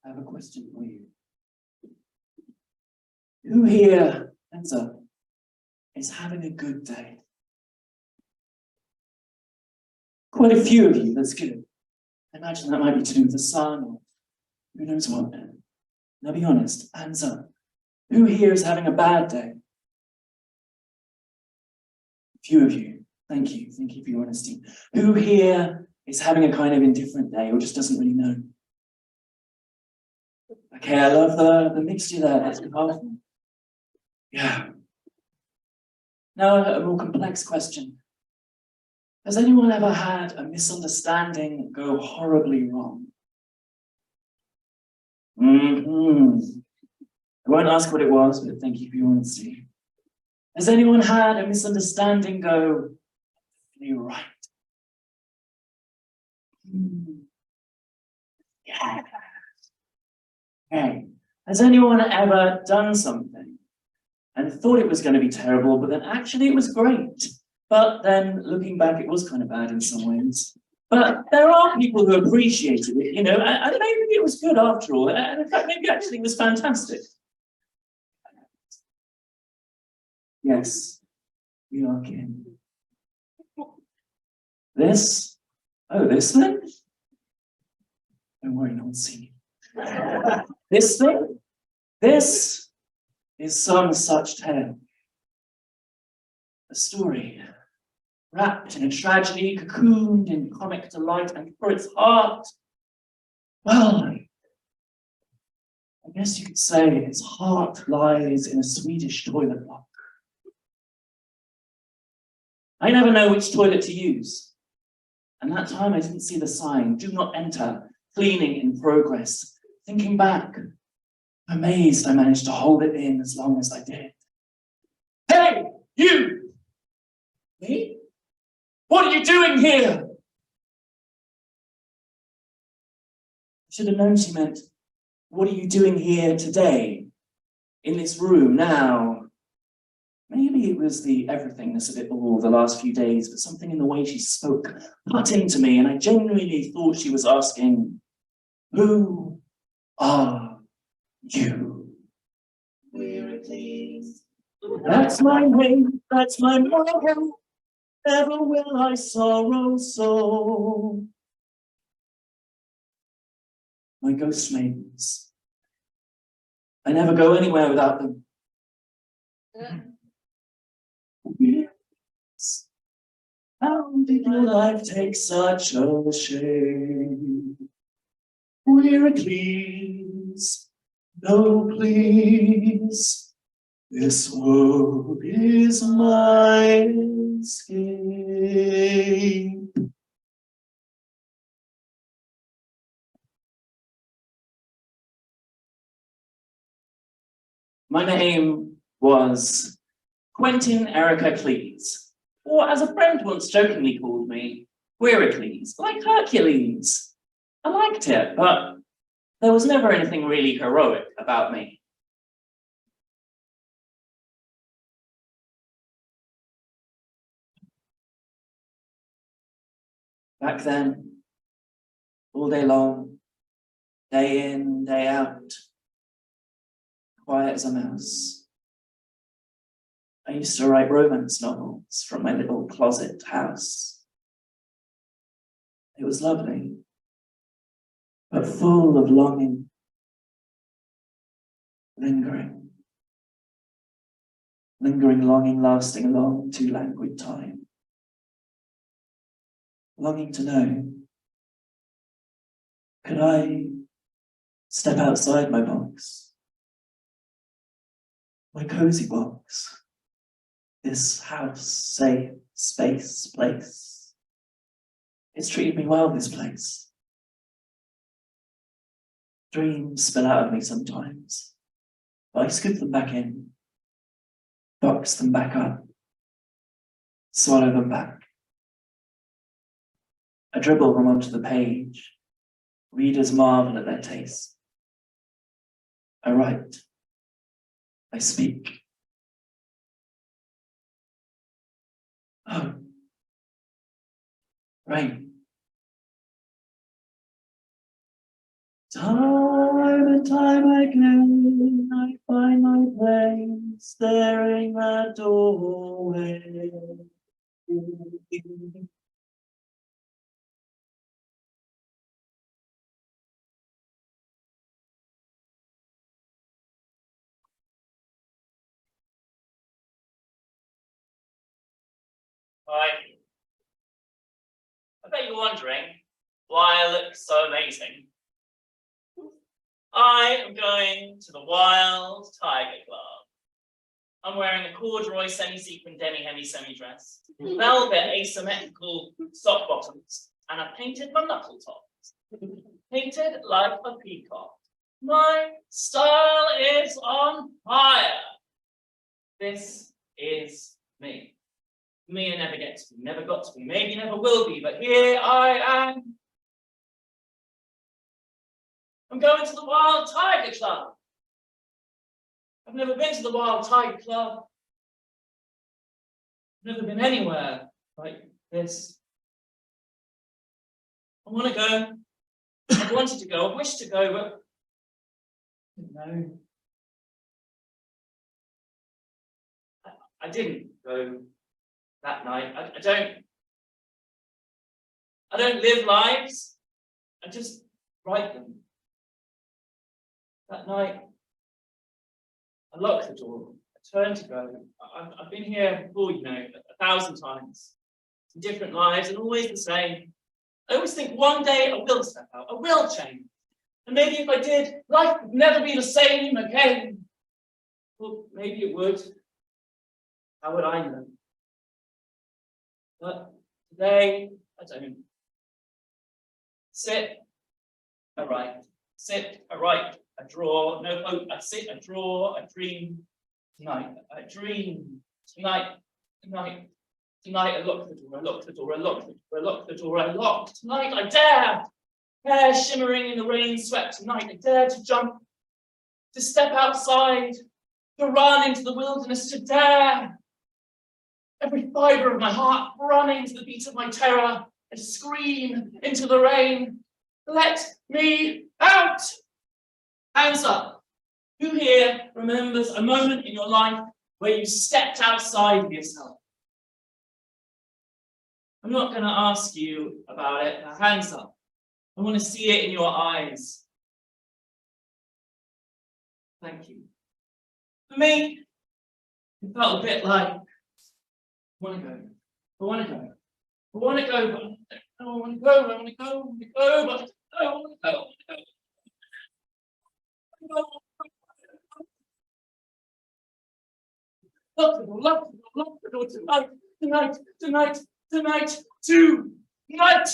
I have a question for you. Who here, hands up, is having a good day? Quite a few of you, that's good. I imagine that might be to do with the sun or who knows what. Now be honest, hands up. Who here is having a bad day? A few of you, thank you for your honesty. Who here is having a kind of indifferent day or just doesn't really know? Okay, I love the mixture there, that's powerful. Yeah. Now a more complex question. Has anyone ever had a misunderstanding go horribly wrong? I won't ask what it was, but thank you for your honesty. Has anyone had a misunderstanding go right? Yeah. Okay. Has anyone ever done something and thought it was going to be terrible, but then actually it was great? But then looking back, it was kind of bad in some ways. But there are people who appreciated it, and maybe it was good after all. And in fact, maybe actually it was fantastic. Yes, we are kin. This? Oh, this thing? Don't worry, no one's seen you. This thing? This is some such tale. A story wrapped in a tragedy, cocooned in comic delight, and for its heart, well, I guess you could say its heart lies in a Swedish toilet block. I never know which toilet to use. And that time I didn't see the sign, do not enter, cleaning in progress. Thinking back, amazed I managed to hold it in as long as I did. Hey, you! Me? What are you doing here? I should have known she meant, what are you doing here today? In this room now? Maybe it was the everythingness of it all the last few days, but something in the way she spoke cut into me, and I genuinely thought she was asking, who are you? Wearily. That's my name, that's my motto. Never will I sorrow so. My ghost maidens. I never go anywhere without them. Yes. How did your life take such a shape? Wearily, no please. This world is my escape. My name was Quentin Erica Cleese, or as a friend once jokingly called me, Wearicles, like Hercules. I liked it, but there was never anything really heroic about me. Back then, all day long, day in, day out, quiet as a mouse. I used to write romance novels from my little closet house. It was lovely, but full of longing, lingering longing lasting a long, too languid time. Longing to know, could I step outside my box? My cozy box? This house, safe, space, place. It's treated me well, this place. Dreams spill out of me sometimes, but I scoop them back in, box them back up, swallow them back. I dribble them onto the page. Readers marvel at their taste. I write. I speak. Oh. Rain. Time and time again, I find my place staring at doorway. Right. I bet you're wondering why I look so amazing. I am going to the Wild Tiger Club. I'm wearing a corduroy semi-sequin demi-hemi semi-dress, velvet asymmetrical sock bottoms, and a painted my knuckle tops. Painted like a peacock. My style is on fire. This is me. Me I never get to be, never got to be, maybe never will be, but here I am. I'm going to the Wild Tiger Club. I've never been to the Wild Tiger Club. I've never been anywhere like this. I want to go. I wanted to go. I wished to go, but I didn't know. I didn't go that night. I don't live lives. I just write them. That night, I locked the door. I turned to go. I've been here before, you know, 1,000 times. In different lives and always the same. I always think one day I will step out. I will change. And maybe if I did, life would never be the same again. Well, maybe it would. How would I know? But today, I don't. Sit, I write. Sit, I write. I draw, no hope. I sit, I draw, I dream. Tonight, I dream. Tonight, tonight, tonight, I lock the door, I lock the door, I lock the door, I lock the door, I lock. Tonight, I dare. Hair shimmering in the rain swept tonight, I dare to jump, to step outside, to run into the wilderness, to dare. Every fibre of my heart running to the beat of my terror, and scream into the rain. Let me out! Hands up. Who here remembers a moment in your life where you stepped outside of yourself? I'm not going to ask you about it. Now, hands up. I want to see it in your eyes. Thank you. For me, it felt a bit like, I want to go. I want to go. I want to go, but I don't want to go. I want to go. I want to go, but I don't want to go. I want to go. Lock the door, lock the door, lock the door tonight, tonight, tonight, tonight, tonight.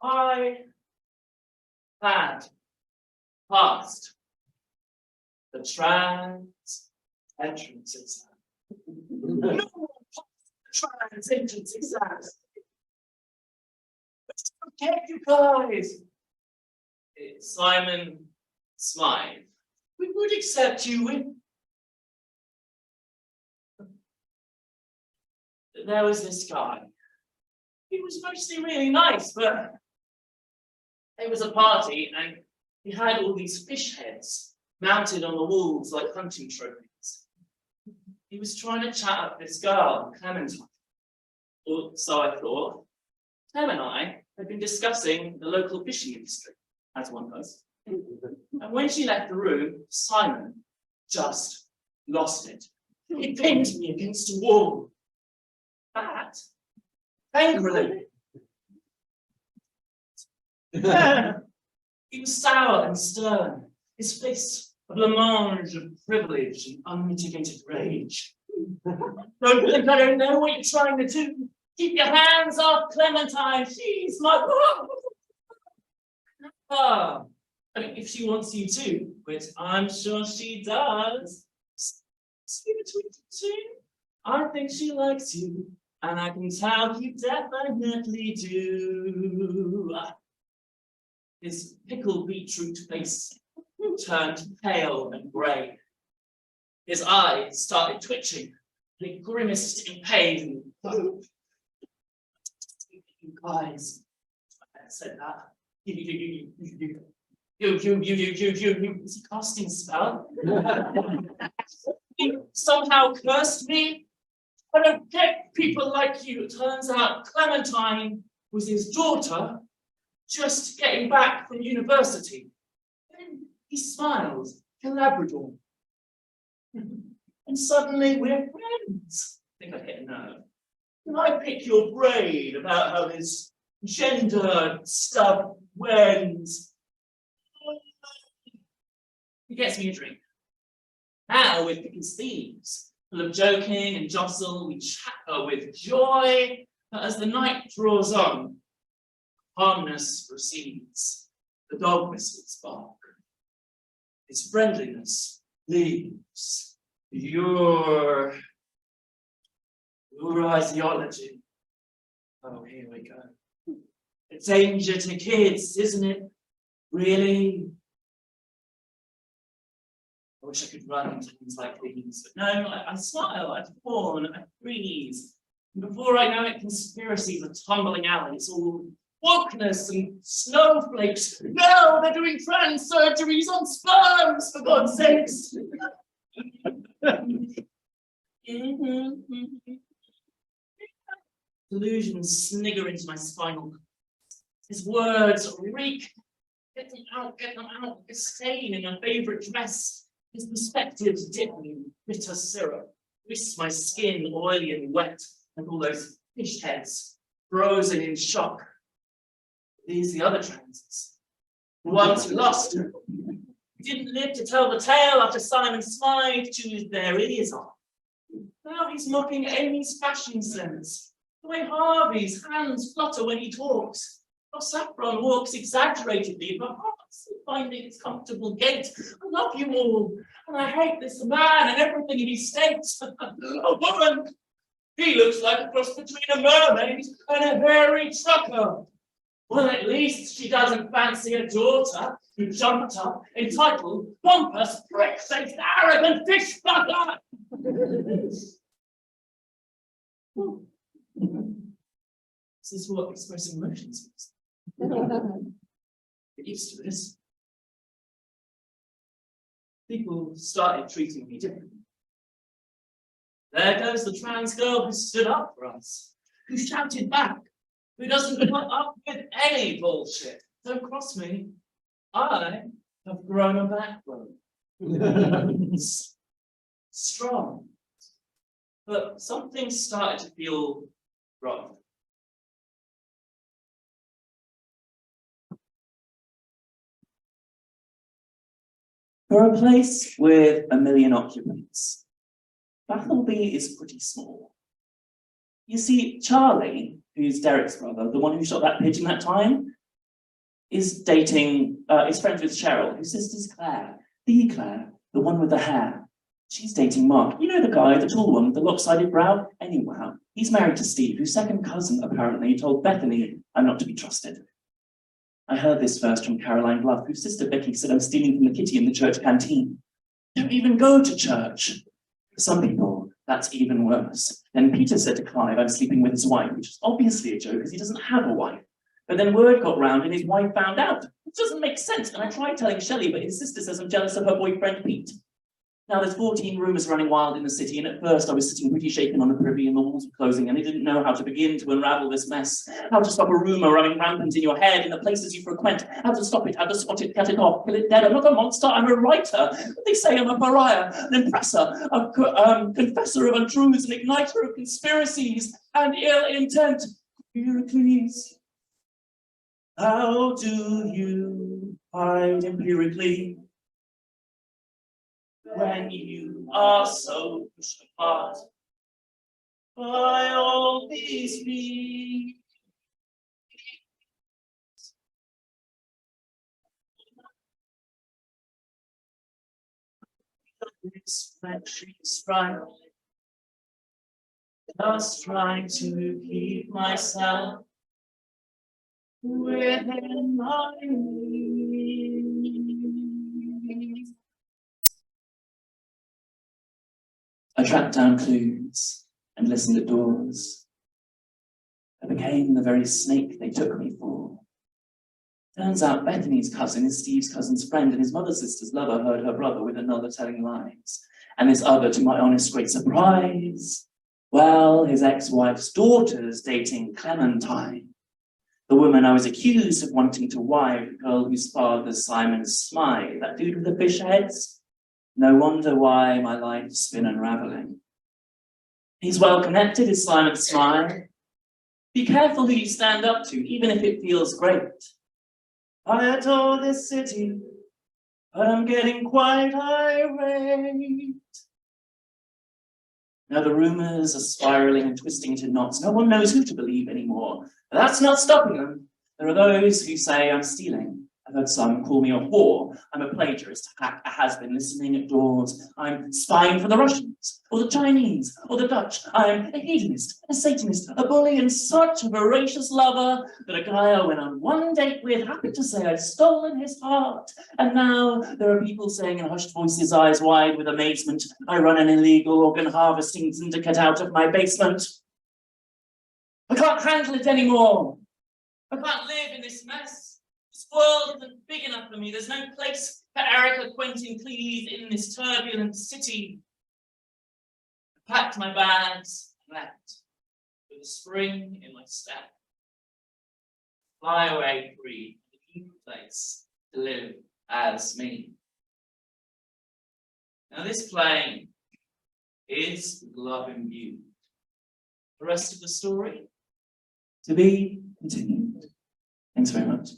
I had passed the trans entrance exam. No one passed the trans entrance exam. Forget you guys. Simon smiled. We would accept you if there was this guy. He was mostly really nice, but there was a party and he had all these fish heads mounted on the walls like hunting trophies. He was trying to chat up this girl, Clementine. Or so I thought. Clem and I had been discussing the local fishing industry, as one does. And when she left the room, Simon just lost it. He pinned me against a wall. That, angrily. He was sour and stern, his face a blancmange of privilege and unmitigated rage. Don't think I don't know what you're trying to do. Keep your hands off Clementine, she's my I mean, if she wants you to, which I'm sure she does, see between you two. I think she likes you, and I can tell you definitely do. His pickled beetroot face turned pale and grey. His eyes started twitching, and he grimaced in pain. You guys, I said that. You, it's a casting spell. He somehow cursed me. I don't get people like you. It turns out Clementine was his daughter, just getting back from university. Then he smiled, a Labrador. And suddenly we're friends. I think I hit a nerve. And I pick your brain about how this gender stuff went. He gets me a drink. Now with Pickens thieves, full of joking and jostle, we chatter with joy. But as the night draws on, calmness recedes. The dog whistles bark. Its friendliness leaves. Your ideology. Oh, here we go. A danger to kids, isn't it? Really? I wish I could run into things like these, but no, I smile, I fawn, I freeze. And before I know it, conspiracies are tumbling out, and it's all wokeness and snowflakes. No, they're doing trans surgeries on sperms, for God's sakes. Delusions snigger into my spinal cord. His words reek. Get them out, a stain in your favourite dress. His perspectives dip me in bitter syrup. Twist my skin oily and wet, and all those fish heads frozen in shock. These the other transes. The ones who lost. Didn't live to tell the tale after Simon Smythe chewed their ears off. Now he's mocking Amy's fashion sense. The way Harvey's hands flutter when he talks. How Saffron walks exaggeratedly, but heart's finding its comfortable gait. I love you all, and I hate this man and everything he states. A woman! He looks like a cross between a mermaid and a hairy trucker. Well, at least she doesn't fancy a daughter who jumped up, entitled, pompous, prick-faced, arrogant fish fucker! This is what expressing emotions is. Get used to this. People started treating me differently. There goes the trans girl who stood up for us, who shouted back, who doesn't put up with any bullshit. Don't cross me. I have grown a backbone. Strong. But something started to feel wrong. For a place with 1 million occupants, Bathleby is pretty small. You see, Charlie, who's Derek's brother, the one who shot that pigeon that time, is friends with Cheryl, whose sister's Claire, the one with the hair. She's dating Mark. You know the guy, the tall one with the lopsided brow? Anyhow, he's married to Steve, whose second cousin apparently told Bethany I'm not to be trusted. I heard this first from Caroline Bluff, whose sister Becky said I'm stealing from the kitty in the church canteen. Don't even go to church. For some people, that's even worse. Then Peter said to Clive I'm sleeping with his wife, which is obviously a joke because he doesn't have a wife. But then word got round and his wife found out. It doesn't make sense. And I tried telling Shelley, but his sister says I'm jealous of her boyfriend Pete. Now there's 14 rumours running wild in the city, and at first I was sitting pretty shaken on the privy and the walls were closing, and I didn't know how to begin to unravel this mess. How to stop a rumour running rampant in your head, in the places you frequent. How to stop it, how to spot it, cut it off, kill it dead. I'm not a monster, I'm a writer. But they say I'm a pariah, an impressor, a confessor of untruths, an igniter of conspiracies and ill intent. Pericles, how do you hide empirically when you are so pushed apart by all these beings? This friendship's right, just trying to keep myself within my means. I tracked down clues and listened at doors. I became the very snake they took me for. Turns out Bethany's cousin is Steve's cousin's friend, and his mother's sister's lover heard her brother with another telling lies. And this other, to my honest great surprise, well, his ex-wife's daughter's dating Clementine, the woman I was accused of wanting to wife, the girl whose father's Simon Smythe, that dude with the fish heads. No wonder why my life's been unraveling. He's well connected, is Simon Smythe. Be careful who you stand up to, even if it feels great. I adore this city, but I'm getting quite irate. Now the rumours are spiralling and twisting into knots. No one knows who to believe anymore. But that's not stopping them. There are those who say I'm stealing. I've heard some call me a whore. I'm a plagiarist, a has-been listening at doors. I'm spying for the Russians, or the Chinese, or the Dutch. I'm a hedonist, a Satanist, a bully, and such a voracious lover that a guy I went on one date with happened to say I'd stolen his heart. And now there are people saying in hushed voices, eyes wide with amazement, I run an illegal organ harvesting syndicate out of my basement. I can't handle it anymore. I can't live in this mess. This world isn't big enough for me. There's no place for Erica Quentin Cleese in this turbulent city. I packed my bags and left with a spring in my step. Fly away free to a new place to live as me. Now this plane is Love in View. The rest of the story to be continued. Thanks very much.